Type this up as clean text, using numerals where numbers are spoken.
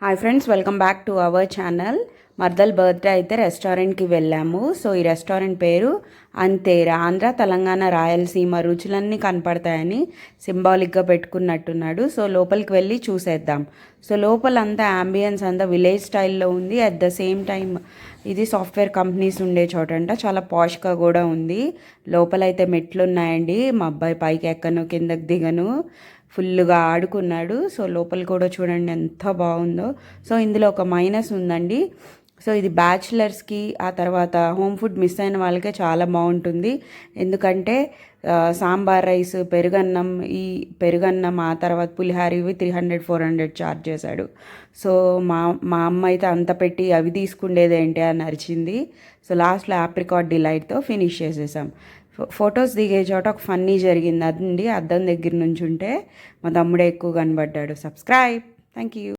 Hi friends, welcome back to our channel. మర్దల్ birthday అయితే రెస్టారెంట్కి వెళ్ళాము. సో ఈ రెస్టారెంట్ పేరు అంతేరా. ఆంధ్ర, తెలంగాణ, రాయలసీమ రుచులన్నీ కనపడతాయని సింబాలిక్గా పెట్టుకున్నట్టున్నాడు. సో లోపలికి వెళ్ళి చూసేద్దాం. సో లోపలంతా అంబియన్స్ అంతా విలేజ్ స్టైల్లో ఉంది. అట్ ద సేమ్ టైం ఇది సాఫ్ట్వేర్ కంపెనీస్ ఉండే చోటంట. చాలా పాష్గా కూడా ఉంది. లోపలైతే మెట్లు ఉన్నాయండి. మా అబ్బాయి పైకి ఎక్కను, కిందకి దిగను, ఫుల్గా ఆడుకున్నాడు. సో లోపల కూడా చూడండి ఎంత బాగుందో. సో ఇందులో ఒక మైనస్ ఉందండి. సో ఇది బ్యాచిలర్స్కి, ఆ తర్వాత హోమ్ ఫుడ్ మిస్ అయిన వాళ్ళకే చాలా బాగుంటుంది. ఎందుకంటే సాంబార్ రైస్, పెరుగన్నం, ఈ పెరుగన్నం, ఆ తర్వాత పులిహార ఇవి 300-400 ఛార్జ్ చేశాడు. సో మా మా అమ్మ అయితే అంత పెట్టి అవి తీసుకుండేదేంటి అని అరిచింది. సో లాస్ట్లో ఆప్రికాట్ డిలైట్తో ఫినిష్ చేసేసాం. ఫొటోస్ దిగే చోట ఒక ఫన్నీ జరిగింది. అదండి, అద్దం దగ్గర నుంచి ఉంటే మా తమ్ముడే ఎక్కువ కనబడ్డాడు. సబ్స్క్రైబ్. Thank you.